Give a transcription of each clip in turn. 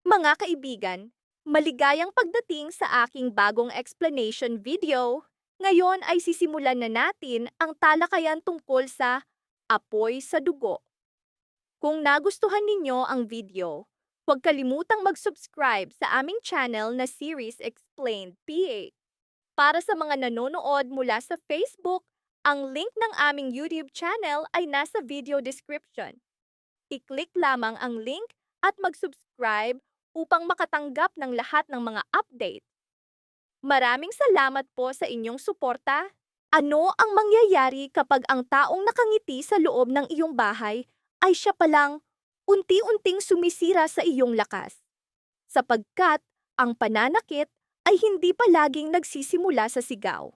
Mga kaibigan, maligayang pagdating sa aking bagong explanation video. Ngayon ay sisimulan na natin ang talakayan tungkol sa apoy sa dugo. Kung nagustuhan ninyo ang video, huwag kalimutang mag-subscribe sa aming channel na Series Explained PH. Para sa mga nanonood mula sa Facebook, ang link ng aming YouTube channel ay nasa video description. I-click lamang ang link at mag-subscribe upang makatanggap ng lahat ng mga update. Maraming salamat po sa inyong suporta. Ano ang mangyayari kapag ang taong nakangiti sa loob ng iyong bahay ay siya palang unti-unting sumisira sa iyong lakas? Sapagkat ang pananakit ay hindi palaging nagsisimula sa sigaw.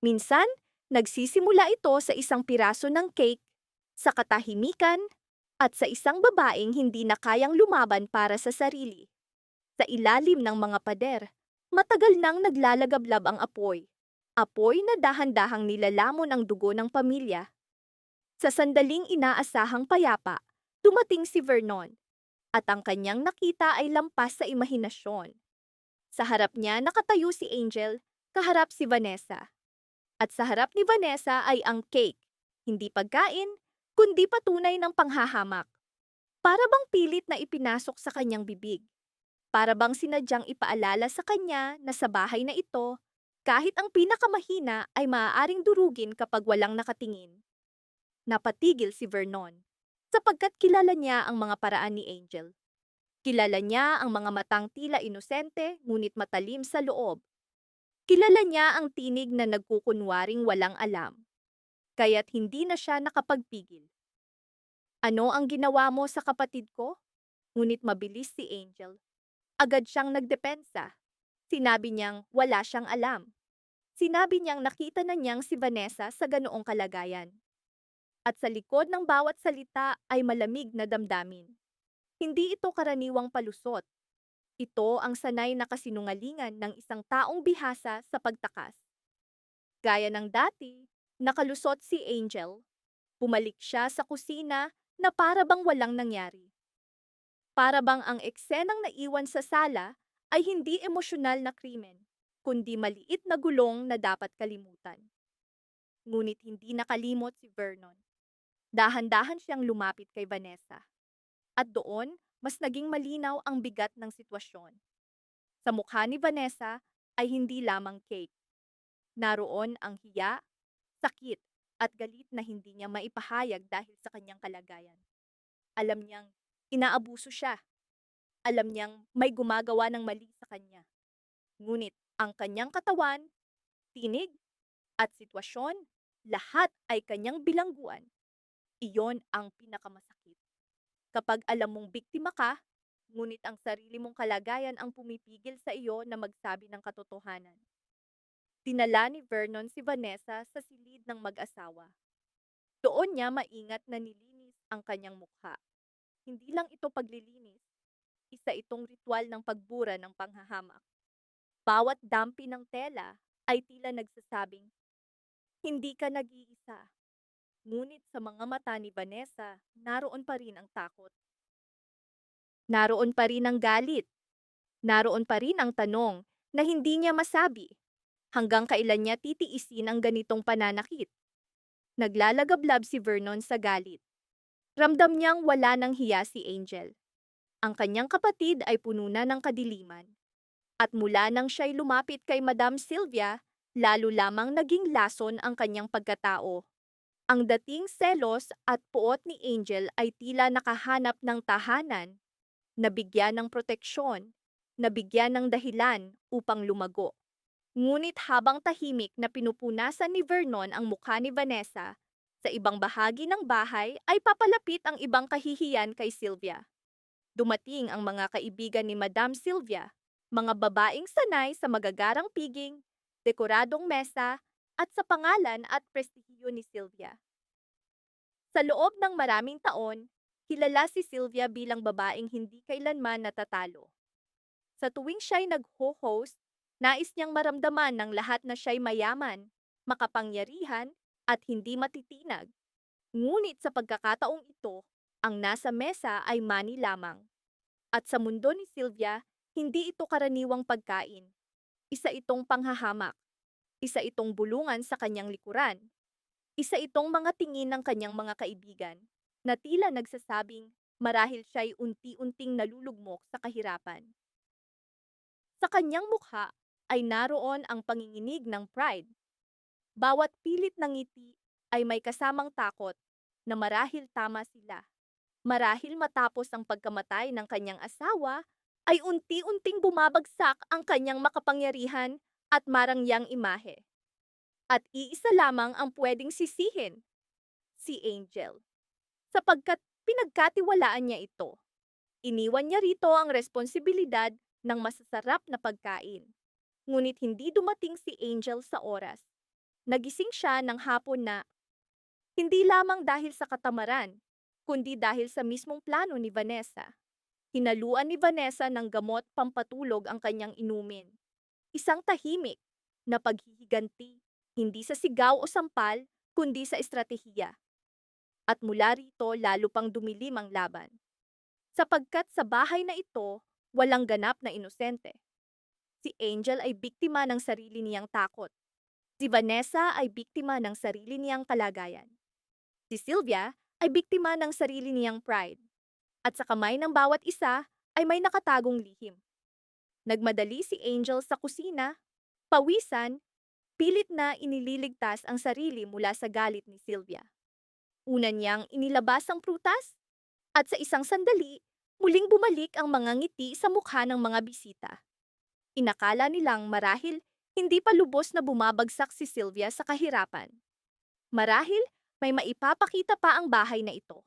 Minsan, nagsisimula ito sa isang piraso ng cake, sa katahimikan, at sa isang babaeng hindi na kayang lumaban para sa sarili. Sa ilalim ng mga pader, matagal nang naglalagablab ang apoy. Apoy na dahan-dahang nilalamon ang dugo ng pamilya. Sa sandaling inaasahang payapa, dumating si Vernon, at ang kanyang nakita ay lampas sa imahinasyon. Sa harap niya nakatayo si Angel, kaharap si Vanessa. At sa harap ni Vanessa ay ang cake, hindi pagkain, kundi patunay ng panghahamak. Para bang pilit na ipinasok sa kanyang bibig. Para bang sinadyang ipaalala sa kanya na sa bahay na ito, kahit ang pinakamahina ay maaaring durugin kapag walang nakatingin. Napatigil si Vernon, sapagkat kilala niya ang mga paraan ni Angel. Kilala niya ang mga matang tila inosente ngunit matalim sa loob. Kilala niya ang tinig na nagkukunwaring walang alam. Kaya't hindi na siya nakapagpigil. Ano ang ginawa mo sa kapatid ko? Ngunit mabilis si Angel. Agad siyang nagdepensa. Sinabi niyang wala siyang alam. Sinabi niyang nakita na niyang si Vanessa sa ganoong kalagayan. At sa likod ng bawat salita ay malamig na damdamin. Hindi ito karaniwang palusot. Ito ang sanay na kasinungalingan ng isang taong bihasa sa pagtakas. Gaya ng dati, nakalusot si Angel. Bumalik siya sa kusina na para bang walang nangyari. Para bang ang eksenang naiwan sa sala ay hindi emosyonal na krimen, kundi maliit na gulong na dapat kalimutan. Ngunit hindi nakalimot si Vernon. Dahan-dahan siyang lumapit kay Vanessa. At doon, mas naging malinaw ang bigat ng sitwasyon. Sa mukha ni Vanessa ay hindi lamang cake. Naroon ang hiya, sakit, at galit na hindi niya maipahayag dahil sa kanyang kalagayan. Alam niyang inaabuso siya. Alam niyang may gumagawa ng mali sa kanya. Ngunit ang kanyang katawan, tinig, at sitwasyon, lahat ay kanyang bilangguan. Iyon ang pinakamasakit. Kapag alam mong biktima ka, ngunit ang sarili mong kalagayan ang pumipigil sa iyo na magsabi ng katotohanan. Dinala ni Vernon si Vanessa sa silid ng mag-asawa. Doon niya maingat na nilinis ang kanyang mukha. Hindi lang ito paglilinis, isa itong ritual ng pagbura ng panghahamak. Bawat dampi ng tela ay tila nagsasabing, hindi ka nag-iisa. Ngunit sa mga mata ni Vanessa, naroon pa rin ang takot. Naroon pa rin ang galit. Naroon pa rin ang tanong na hindi niya masabi. Hanggang kailan niya titiisin ang ganitong pananakit? Naglalagablab si Vernon sa galit. Ramdam niyang wala ng hiya si Angel. Ang kanyang kapatid ay puno na ng kadiliman. At mula nang siya'y lumapit kay Madam Sylvia, lalo lamang naging lason ang kanyang pagkatao. Ang dating selos at puot ni Angel ay tila nakahanap ng tahanan, nabigyan ng proteksyon, nabigyan ng dahilan upang lumago. Ngunit habang tahimik na pinupunasan ni Vernon ang mukha ni Vanessa, sa ibang bahagi ng bahay ay papalapit ang ibang kahihiyan kay Sylvia. Dumating ang mga kaibigan ni Madam Sylvia, mga babaeng sanay sa magagarang piging, dekoradong mesa, at sa pangalan at prestihiyo ni Sylvia. Sa loob ng maraming taon, kilala si Sylvia bilang babaeng hindi kailanman natatalo. Sa tuwing siya'y nag-ho-host, nais niyang maramdaman ng lahat na siya'y mayaman, makapangyarihan, at hindi matitinag. Ngunit sa pagkakataong ito, ang nasa mesa ay money lamang. At sa mundo ni Sylvia, hindi ito karaniwang pagkain. Isa itong panghahamak. Isa itong bulungan sa kanyang likuran. Isa itong mga tingin ng kanyang mga kaibigan na tila nagsasabing marahil siya'y unti-unting nalulugmok sa kahirapan. Sa kanyang mukha ay naroon ang panginginig ng pride. Bawat pilit ng ngiti ay may kasamang takot na marahil tama sila. Marahil matapos ang pagkamatay ng kanyang asawa, ay unti-unting bumabagsak ang kanyang makapangyarihan at marangyang imahe. At iisa lamang ang pwedeng sisihin, si Angel. Sapagkat pinagkatiwalaan niya ito. Iniwan niya rito ang responsibilidad ng masasarap na pagkain. Ngunit hindi dumating si Angel sa oras. Nagising siya ng hapon na hindi lamang dahil sa katamaran, kundi dahil sa mismong plano ni Vanessa. Hinaluan ni Vanessa ng gamot pampatulog ang kanyang inumin. Isang tahimik na paghihiganti, hindi sa sigaw o sampal, kundi sa estratehiya. At mula rito lalo pang dumilim ang laban. Sapagkat sa bahay na ito, walang ganap na inosente. Si Angel ay biktima ng sarili niyang takot. Si Vanessa ay biktima ng sarili niyang kalagayan. Si Sylvia ay biktima ng sarili niyang pride. At sa kamay ng bawat isa ay may nakatagong lihim. Nagmadali si Angel sa kusina, pawisan, pilit na inililigtas ang sarili mula sa galit ni Sylvia. Una niyang inilabas ang prutas, at sa isang sandali, muling bumalik ang mga ngiti sa mukha ng mga bisita. Inakala nilang marahil hindi pa lubos na bumabagsak si Sylvia sa kahirapan. Marahil may maipapakita pa ang bahay na ito.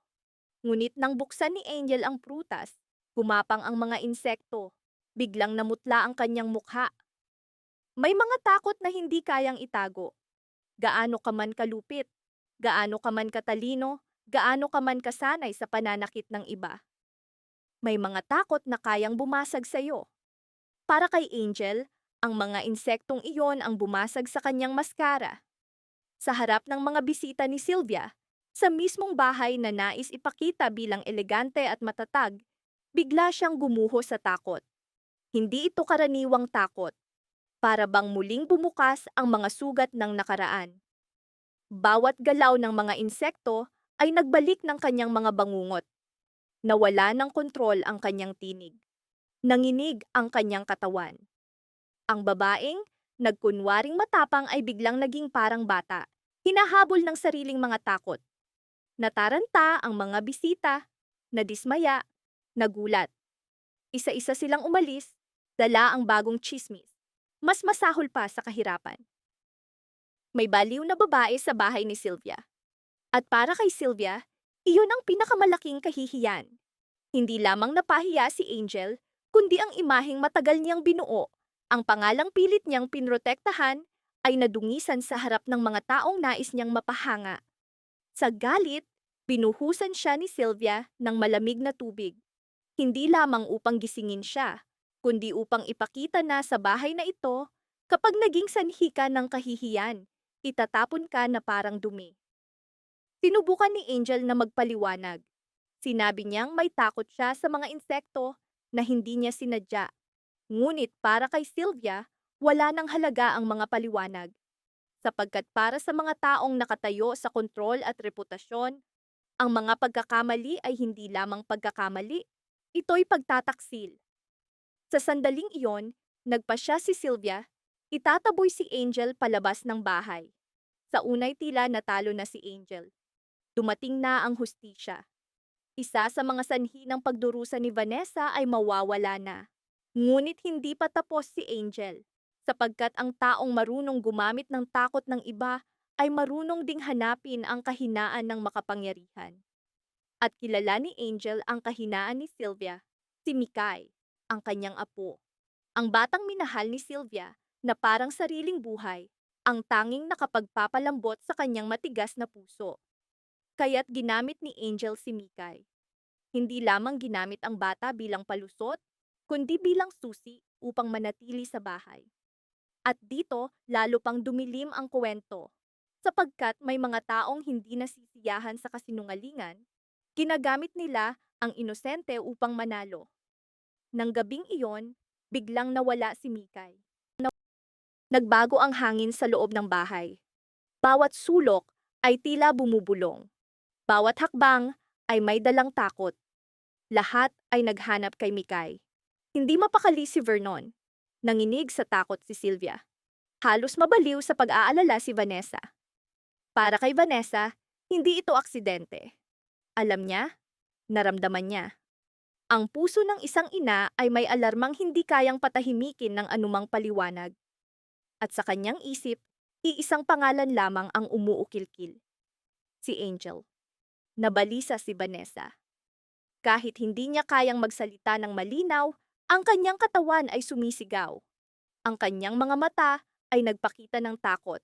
Ngunit nang buksan ni Angel ang prutas, gumapang ang mga insekto. Biglang namutla ang kanyang mukha. May mga takot na hindi kayang itago. Gaano ka man kalupit, gaano ka man katalino, gaano ka man kasanay sa pananakit ng iba. May mga takot na kayang bumasag sa iyo. Para kay Angel, ang mga insektong iyon ang bumasag sa kanyang maskara. Sa harap ng mga bisita ni Sylvia, sa mismong bahay na nais ipakita bilang elegante at matatag, bigla siyang gumuho sa takot. Hindi ito karaniwang takot. Para bang muling bumukas ang mga sugat ng nakaraan. Bawat galaw ng mga insekto ay nagbalik ng kanyang mga bangungot. Nawala ng kontrol ang kanyang tinig. Nanginig ang kanyang katawan. Ang babaeng, nagkunwaring matapang ay biglang naging parang bata, hinahabol ng sariling mga takot. Nataranta ang mga bisita, nadismaya, nagulat. Isa-isa silang umalis, dala ang bagong tsismis. Mas masahol pa sa kahirapan. May baliw na babae sa bahay ni Sylvia. At para kay Sylvia, iyon ang pinakamalaking kahihiyan. Hindi lamang napahiya si Angel, kundi ang imaheng matagal niyang binuo, ang pangalang pilit niyang pinrotektahan, ay nadungisan sa harap ng mga taong nais niyang mapahanga. Sa galit, binuhusan siya ni Sylvia ng malamig na tubig. Hindi lamang upang gisingin siya, kundi upang ipakita na sa bahay na ito, kapag naging sanhi ka ng kahihiyan, itatapon ka na parang dumi. Sinubukan ni Angel na magpaliwanag. Sinabi niyang may takot siya sa mga insekto na hindi niya sinadya. Ngunit para kay Sylvia, wala nang halaga ang mga paliwanag. Sapagkat para sa mga taong nakatayo sa kontrol at reputasyon, ang mga pagkakamali ay hindi lamang pagkakamali, ito'y pagtataksil. Sa sandaling iyon, nagpasya si Sylvia, itataboy si Angel palabas ng bahay. Sa unay tila natalo na si Angel. Dumating na ang hustisya. Isa sa mga sanhi ng pagdurusa ni Vanessa ay mawawala na. Ngunit hindi pa tapos si Angel, sapagkat ang taong marunong gumamit ng takot ng iba ay marunong ding hanapin ang kahinaan ng makapangyarihan. At kilala ni Angel ang kahinaan ni Sylvia, si Mikay, ang kanyang apo. Ang batang minahal ni Sylvia na parang sariling buhay, ang tanging nakapagpapalambot sa kanyang matigas na puso. Kaya't ginamit ni Angel si Mikay. Hindi lamang ginamit ang bata bilang palusot, kundi bilang susi upang manatili sa bahay. At dito, lalo pang dumilim ang kwento. Sapagkat may mga taong hindi nasisiyahan sa kasinungalingan, ginagamit nila ang inosente upang manalo. Nang gabing iyon, biglang nawala si Mikay. Nagbago ang hangin sa loob ng bahay. Bawat sulok ay tila bumubulong. Bawat hakbang ay may dalang takot. Lahat ay naghanap kay Mikay. Hindi mapakali si Vernon. Nanginig sa takot si Sylvia. Halos mabaliw sa pag-aalala si Vanessa. Para kay Vanessa, hindi ito aksidente. Alam niya, naramdaman niya. Ang puso ng isang ina ay may alarmang hindi kayang patahimikin ng anumang paliwanag. At sa kanyang isip, iisang pangalan lamang ang umuukil-kil. Si Angel. Nabalisa si Vanessa. Kahit hindi niya kayang magsalita ng malinaw, ang kanyang katawan ay sumisigaw. Ang kanyang mga mata ay nagpakita ng takot.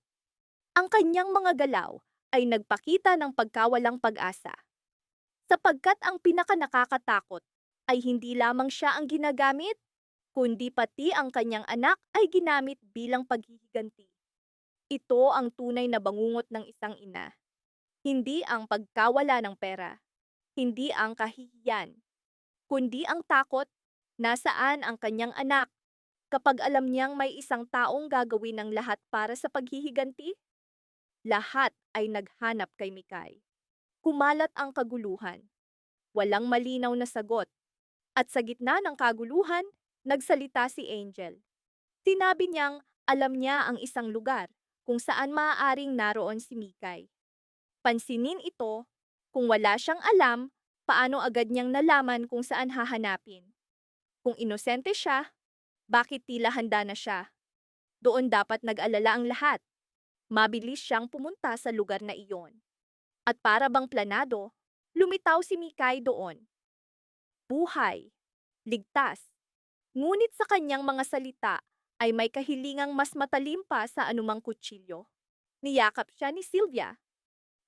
Ang kanyang mga galaw ay nagpakita ng pagkawalang pag-asa. Sapagkat ang pinakanakakatakot ay hindi lamang siya ang ginagamit, kundi pati ang kanyang anak ay ginamit bilang paghihiganti. Ito ang tunay na bangungot ng isang ina. Hindi ang pagkawala ng pera, hindi ang kahihiyan, kundi ang takot. Nasaan ang kanyang anak kapag alam niyang may isang taong gagawin ng lahat para sa paghihiganti? Lahat ay naghanap kay Mikay. Kumalat ang kaguluhan. Walang malinaw na sagot. At sa gitna ng kaguluhan, nagsalita si Angel. Sinabi niyang alam niya ang isang lugar kung saan maaaring naroon si Mikay. Pansinin ito, kung wala siyang alam, paano agad niyang nalaman kung saan hahanapin? Kung inosente siya, bakit tila handa na siya? Doon dapat nag-alala ang lahat. Mabilis siyang pumunta sa lugar na iyon. At para bang planado, lumitaw si Mikay doon. Buhay, ligtas. Ngunit sa kanyang mga salita ay may kahilingang mas matalim pa sa anumang kutsilyo. Niyakap siya ni Sylvia.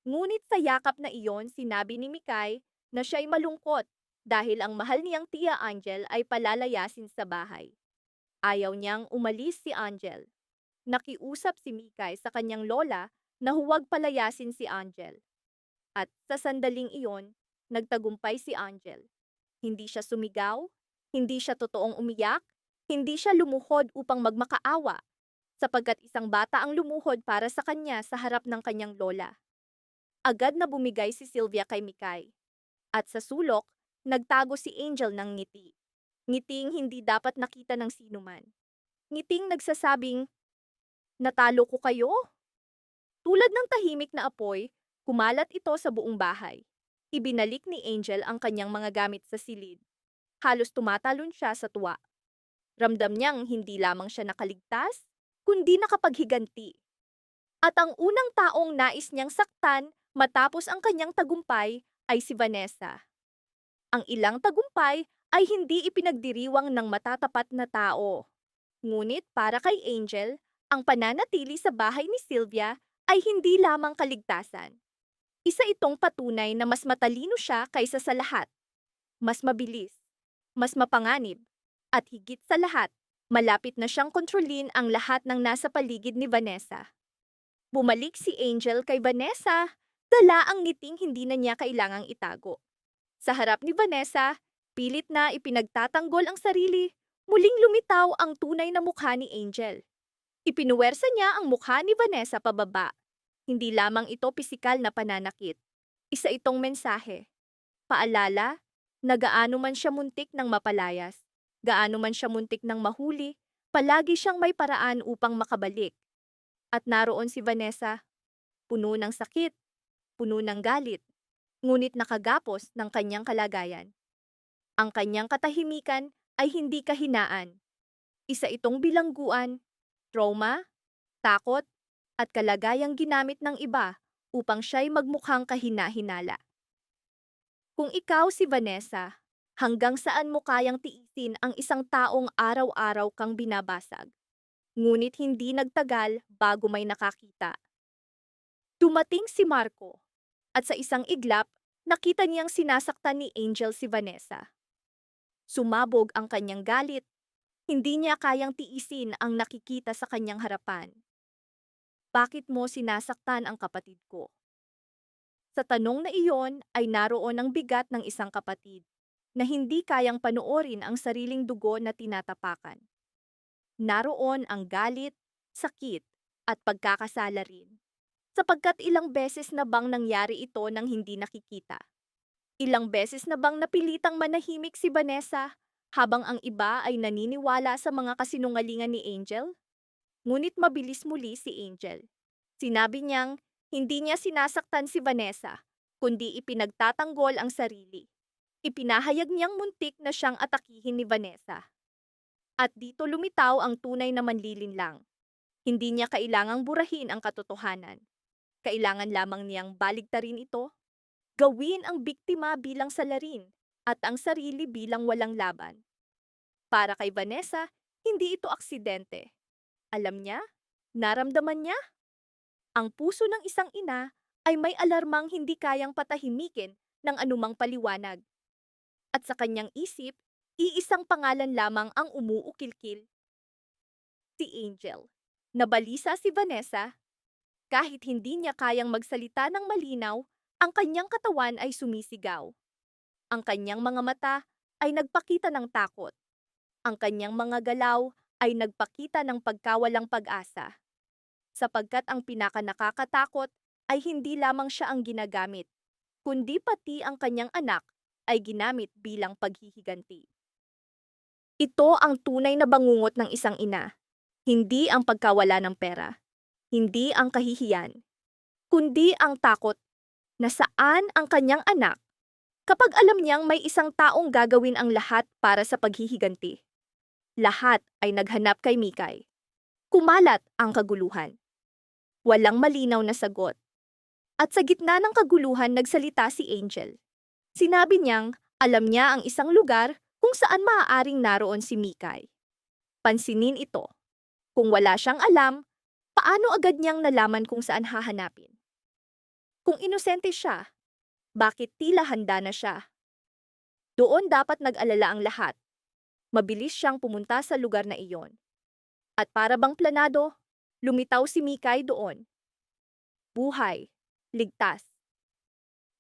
Ngunit sa yakap na iyon, sinabi ni Mikay na siya'y malungkot dahil ang mahal niyang Tia Angel ay palalayasin sa bahay. Ayaw niyang umalis si Angel. Nakiusap si Mikay sa kanyang lola na huwag palayasin si Angel. At sa sandaling iyon, nagtagumpay si Angel. Hindi siya sumigaw, hindi siya totoong umiyak, hindi siya lumuhod upang magmakaawa, sapagkat isang bata ang lumuhod para sa kanya sa harap ng kanyang lola. Agad na bumigay si Sylvia kay Mikay. At sa sulok, nagtago si Angel ng ngiti. Ngiting hindi dapat nakita ng sinuman. Ngiting nagsasabing, natalo ko kayo? Tulad ng tahimik na apoy, kumalat ito sa buong bahay. Ibinalik ni Angel ang kanyang mga gamit sa silid. Halos tumatalon siya sa tuwa. Ramdam niyang hindi lamang siya nakaligtas, kundi nakapaghiganti. At ang unang taong nais niyang saktan matapos ang kanyang tagumpay ay si Vanessa. Ang ilang tagumpay ay hindi ipinagdiriwang ng matatapat na tao. Ngunit para kay Angel, ang pananatili sa bahay ni Sylvia ay hindi lamang kaligtasan. Isa itong patunay na mas matalino siya kaysa sa lahat. Mas mabilis, mas mapanganib, at higit sa lahat, malapit na siyang kontrolin ang lahat ng nasa paligid ni Vanessa. Bumalik si Angel kay Vanessa, dala ang ngiting hindi na niya kailangang itago. Sa harap ni Vanessa, pilit na ipinagtatanggol ang sarili, muling lumitaw ang tunay na mukha ni Angel. Ipinuwersa niya ang mukha ni Vanessa pababa. Hindi lamang ito pisikal na pananakit. Isa itong mensahe. Paalala, na gaano man siya muntik ng mapalayas, gaano man siya muntik ng mahuli, palagi siyang may paraan upang makabalik. At naroon si Vanessa, puno ng sakit, puno ng galit, ngunit nakagapos ng kanyang kalagayan. Ang kanyang katahimikan ay hindi kahinaan. Isa itong bilangguan, trauma, takot, at kalagayang ginamit ng iba upang siya'y magmukhang kahina-hinala. Kung ikaw si Vanessa, hanggang saan mo kayang tiisin ang isang taong araw-araw kang binabasag? Ngunit hindi nagtagal bago may nakakita. Dumating si Marco, at sa isang iglap, nakita niyang sinasaktan ni Angel si Vanessa. Sumabog ang kanyang galit. Hindi niya kayang tiisin ang nakikita sa kanyang harapan. Bakit mo sinasaktan ang kapatid ko? Sa tanong na iyon ay naroon ang bigat ng isang kapatid. na hindi kayang panoorin ang sariling dugo na tinatapakan. Naroon ang galit, sakit, at pagkakasala rin. Sapagkat ilang beses na bang nangyari ito nang hindi nakikita? Ilang beses na bang napilitang manahimik si Vanessa habang ang iba ay naniniwala sa mga kasinungalingan ni Angel? Ngunit mabilis muli si Angel. Sinabi niyang hindi niya sinasaktan si Vanessa, kundi ipinagtatanggol ang sarili. Ipinahayag niyang muntik na siyang atakihin ni Vanessa. At dito lumitaw ang tunay na manlilinlang. Hindi niya kailangang burahin ang katotohanan. Kailangan lamang niyang baligtarin ito, gawin ang biktima bilang salarin at ang sarili bilang walang laban. Para kay Vanessa, hindi ito aksidente. Alam niya, naramdaman niya. Ang puso ng isang ina ay may alarmang hindi kayang patahimikin ng anumang paliwanag. At sa kanyang isip, iisang pangalan lamang ang umuukilkil. Si Angel. Nabalisa si Vanessa. Kahit hindi niya kayang magsalita ng malinaw, ang kanyang katawan ay sumisigaw. Ang kanyang mga mata ay nagpakita ng takot. Ang kanyang mga galaw ay nagpakita ng pagkawalang pag-asa. Sapagkat ang pinakanakakatakot ay hindi lamang siya ang ginagamit, kundi pati ang kanyang anak ay ginamit bilang paghihiganti. Ito ang tunay na bangungot ng isang ina, hindi ang pagkawala ng pera, hindi ang kahihiyan, kundi ang takot na saan ang kanyang anak kapag alam niyang may isang taong gagawin ang lahat para sa paghihiganti. Lahat ay naghanap kay Mikay. Kumalat ang kaguluhan. Walang malinaw na sagot. At sa gitna ng kaguluhan nagsalita si Angel. Sinabi niyang alam niya ang isang lugar kung saan maaaring naroon si Mikay. Pansinin ito. Kung wala siyang alam, paano agad niyang nalaman kung saan hahanapin? Kung inosente siya, bakit tila handa na siya? Doon dapat nag-alala ang lahat. Mabilis siyang pumunta sa lugar na iyon. At para bang planado, lumitaw si Mikay doon. Buhay, ligtas.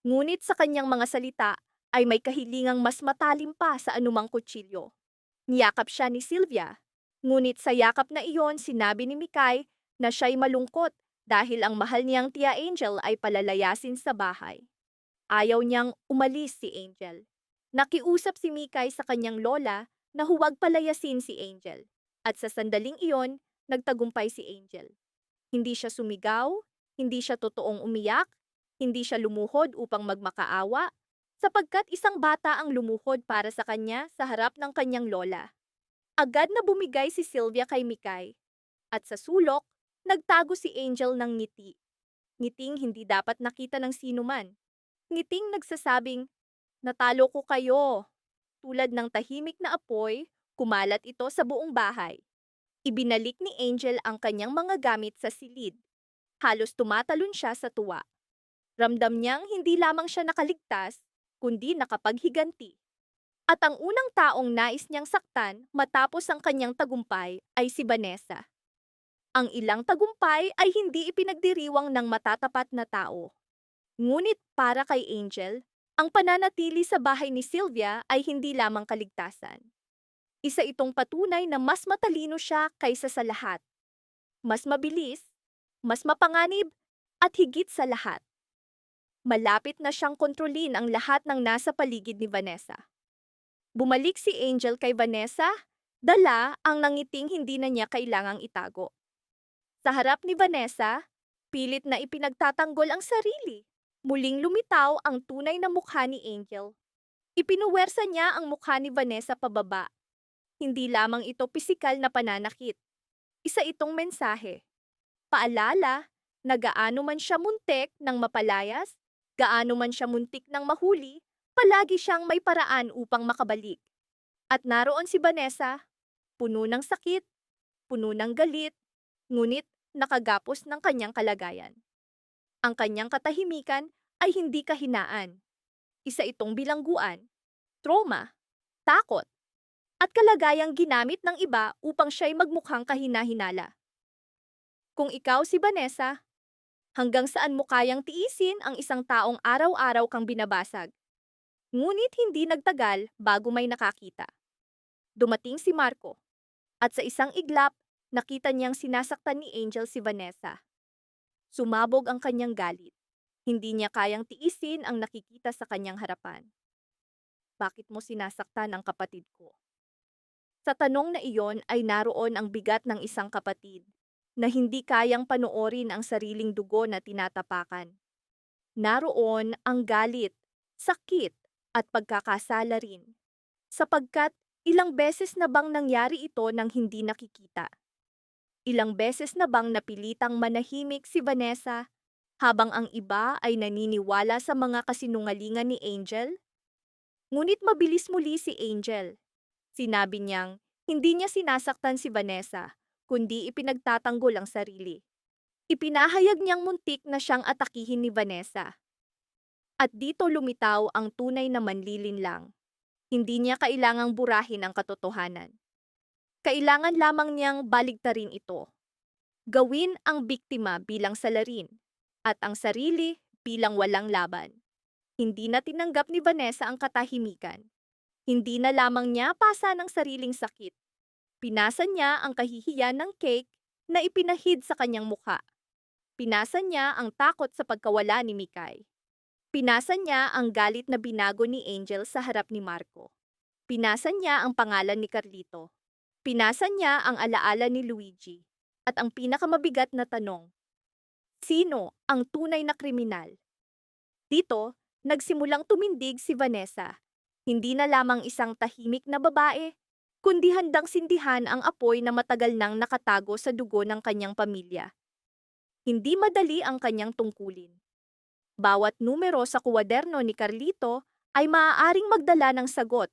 Ngunit sa kanyang mga salita ay may kahilingang mas matalim pa sa anumang kutsilyo. Niyakap siya ni Sylvia, ngunit sa yakap na iyon sinabi ni Mikay na siya'y malungkot dahil ang mahal niyang Tia Angel ay palalayasin sa bahay. Ayaw niyang umalis si Angel. Nakiusap si Mikay sa kanyang lola na huwag palayasin si Angel. At sa sandaling iyon, nagtagumpay si Angel. Hindi siya sumigaw, hindi siya totoong umiyak, hindi siya lumuhod upang magmakaawa, sapagkat isang bata ang lumuhod para sa kanya sa harap ng kanyang lola. Agad na bumigay si Sylvia kay Mikay. At sa sulok, nagtago si Angel ng ngiti. Ngiting hindi dapat nakita ng sino man. Ngiting nagsasabing, natalo ko kayo. Tulad ng tahimik na apoy, kumalat ito sa buong bahay. Ibinalik ni Angel ang kanyang mga gamit sa silid. Halos tumatalon siya sa tuwa. Ramdam niyang hindi lamang siya nakaligtas, kundi nakapaghiganti. At ang unang taong nais niyang saktan matapos ang kanyang tagumpay ay si Vanessa. Ang ilang tagumpay ay hindi ipinagdiriwang ng matatapat na tao. Ngunit para kay Angel, ang pananatili sa bahay ni Sylvia ay hindi lamang kaligtasan. Isa itong patunay na mas matalino siya kaysa sa lahat. Mas mabilis, mas mapanganib, at higit sa lahat. Malapit na siyang kontrolin ang lahat ng nasa paligid ni Vanessa. Bumalik si Angel kay Vanessa, dala ang nangiting hindi na niya kailangang itago. Sa harap ni Vanessa, pilit na ipinagtatanggol ang sarili. Muling lumitaw ang tunay na mukha ni Angel. Ipinuwersa niya ang mukha ni Vanessa pababa. Hindi lamang ito pisikal na pananakit. Isa itong mensahe. Paalala na gaano man siya muntik ng mapalayas, gaano man siya muntik ng mahuli, palagi siyang may paraan upang makabalik. At naroon si Vanessa, puno ng sakit, puno ng galit, ngunit nakagapos ng kanyang kalagayan. Ang kanyang katahimikan ay hindi kahinaan. Isa itong bilangguan, trauma, takot, at kalagayang ginamit ng iba upang siya'y magmukhang kahina-hinala. Kung ikaw si Vanessa, hanggang saan mo kayang tiisin ang isang taong araw-araw kang binabasag? Ngunit hindi nagtagal bago may nakakita. Dumating si Marco, at sa isang iglap, nakita niyang sinasaktan ni Angel si Vanessa. Sumabog ang kanyang galit. Hindi niya kayang tiisin ang nakikita sa kanyang harapan. Bakit mo sinasaktan ang kapatid ko? Sa tanong na iyon ay naroon ang bigat ng isang kapatid na hindi kayang panoorin ang sariling dugo na tinatapakan. Naroon ang galit, sakit, at pagkakasala rin. Sapagkat ilang beses na bang nangyari ito nang hindi nakikita? Ilang beses na bang napilitang manahimik si Vanessa habang ang iba ay naniniwala sa mga kasinungalingan ni Angel? Ngunit mabilis muli si Angel. Sinabi niyang hindi niya sinasaktan si Vanessa, kundi ipinagtatanggol ang sarili. Ipinahayag niyang muntik na siyang atakihin ni Vanessa. At dito lumitaw ang tunay na manlilinlang. Hindi niya kailangang burahin ang katotohanan. Kailangan lamang niyang baligtarin ito. Gawin ang biktima bilang salarin at ang sarili bilang walang laban. Hindi na tinanggap ni Vanessa ang katahimikan. Hindi na lamang niya pasa ng sariling sakit. Pinasa niya ang kahihiyan ng cake na ipinahid sa kanyang mukha. Pinasa niya ang takot sa pagkawala ni Mikay. Pinasa niya ang galit na binago ni Angel sa harap ni Marco. Pinasa niya ang pangalan ni Carlito. Pinasa niya ang alaala ni Luigi. At ang pinakamabigat na tanong, sino ang tunay na kriminal? Dito, nagsimulang tumindig si Vanessa. Hindi na lamang isang tahimik na babae, kundi handang sindihan ang apoy na matagal nang nakatago sa dugo ng kanyang pamilya. Hindi madali ang kanyang tungkulin. Bawat numero sa kuwaderno ni Carlito ay maaaring magdala ng sagot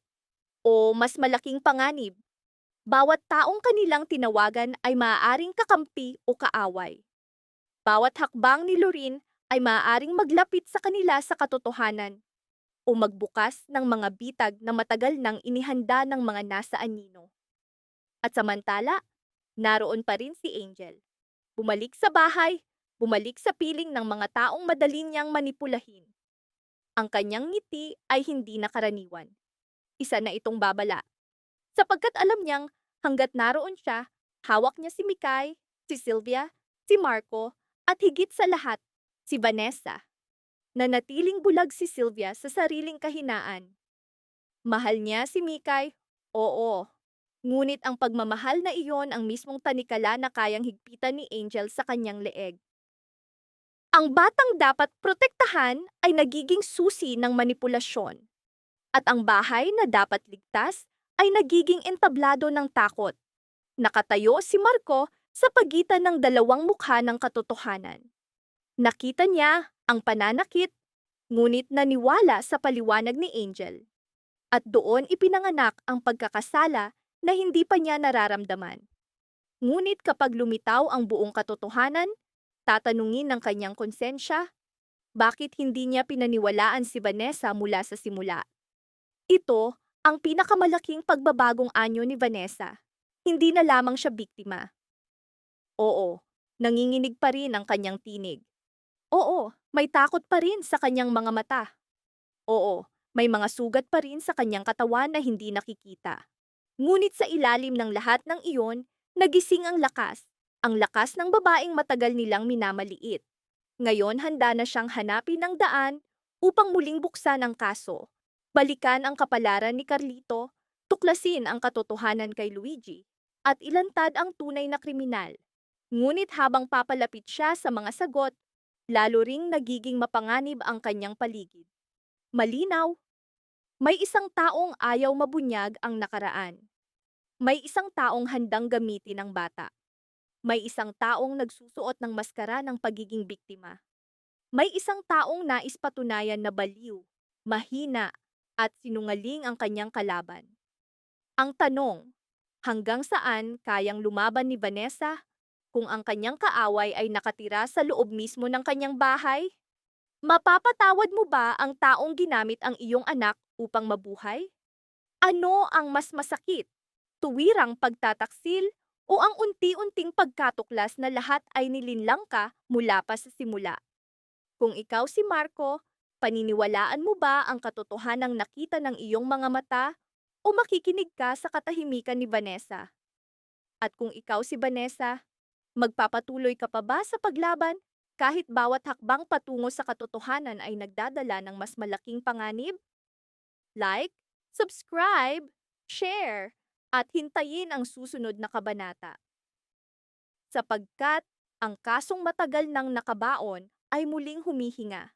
o mas malaking panganib. Bawat taong kanilang tinawagan ay maaaring kakampi o kaaway. Bawat hakbang ni Lorin ay maaaring maglapit sa kanila sa katotohanan o magbukas ng mga bitag na matagal nang inihanda ng mga nasa anino. At samantala, naroon pa rin si Angel. Bumalik sa bahay, bumalik sa piling ng mga taong madali niyang manipulahin. Ang kanyang ngiti ay hindi nakaraniwan. Isa na itong babala. Sapagkat alam niyang hanggat naroon siya, hawak niya si Mikay, si Sylvia, si Marco, at higit sa lahat, si Vanessa. Nanatiling bulag si Sylvia sa sariling kahinaan. Mahal niya si Mikay, oo. Ngunit ang pagmamahal na iyon ang mismong tanikala na kayang higpitan ni Angel sa kanyang leeg. Ang batang dapat protektahan ay nagiging susi ng manipulasyon. At ang bahay na dapat ligtas ay nagiging entablado ng takot. Nakatayo si Marco sa pagitan ng dalawang mukha ng katotohanan. Nakita niya ang pananakit, ngunit naniwala sa paliwanag ni Angel. At doon ipinanganak ang pagkakasala na hindi pa niya nararamdaman. Ngunit kapag lumitaw ang buong katotohanan, tatanungin ng kanyang konsensya, bakit hindi niya pinaniwalaan si Vanessa mula sa simula? Ito ang pinakamalaking pagbabagong anyo ni Vanessa. Hindi na lamang siya biktima. Oo, nanginginig pa rin ang kanyang tinig. Oo, may takot pa rin sa kanyang mga mata. Oo, may mga sugat pa rin sa kanyang katawan na hindi nakikita. Ngunit sa ilalim ng lahat ng iyon, nagising ang lakas ng babaeng matagal nilang minamaliit. Ngayon handa na siyang hanapin ang daan upang muling buksan ang kaso. Balikan ang kapalaran ni Carlito, tuklasin ang katotohanan kay Luigi, at ilantad ang tunay na kriminal. Ngunit habang papalapit siya sa mga sagot, lalo ring nagiging mapanganib ang kanyang paligid. Malinaw, may isang taong ayaw mabunyag ang nakaraan. May isang taong handang gamitin ang bata. May isang taong nagsusuot ng maskara ng pagiging biktima. May isang taong nais patunayan na baliw, mahina, at sinungaling ang kanyang kalaban. Ang tanong, hanggang saan kayang lumaban ni Vanessa kung ang kanyang kaaway ay nakatira sa loob mismo ng kanyang bahay? Mapapatawad mo ba ang taong ginamit ang iyong anak upang mabuhay? Ano ang mas masakit? Tuwirang pagtataksil o ang unti-unting pagkatuklas na lahat ay nilinlang ka mula pa sa simula? Kung ikaw si Marco, Paniniwalaan mo ba ang katotohanang nakita ng iyong mga mata o makikinig ka sa katahimikan ni Vanessa? At kung ikaw si Vanessa, magpapatuloy ka pa ba sa paglaban kahit bawat hakbang patungo sa katotohanan ay nagdadala ng mas malaking panganib? Like, subscribe, share, at hintayin ang susunod na kabanata. Sapagkat ang kasong matagal nang nakabaon ay muling humihinga.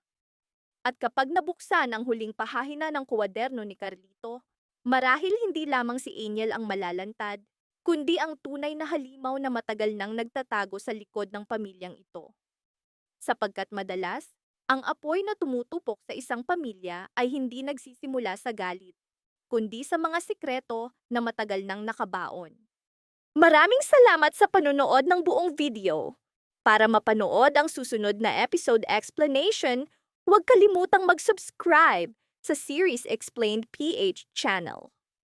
At kapag nabuksan ang huling pahahina ng kwaderno ni Carlito, marahil hindi lamang si Angel ang malalantad, kundi ang tunay na halimaw na matagal nang nagtatago sa likod ng pamilyang ito. Sapagkat madalas, ang apoy na tumutupok sa isang pamilya ay hindi nagsisimula sa galit, kundi sa mga sikreto na matagal nang nakabaon. Maraming salamat sa panonood ng buong video. Para mapanood ang susunod na episode explanation, huwag kalimutang mag-subscribe sa Series Explained PH channel.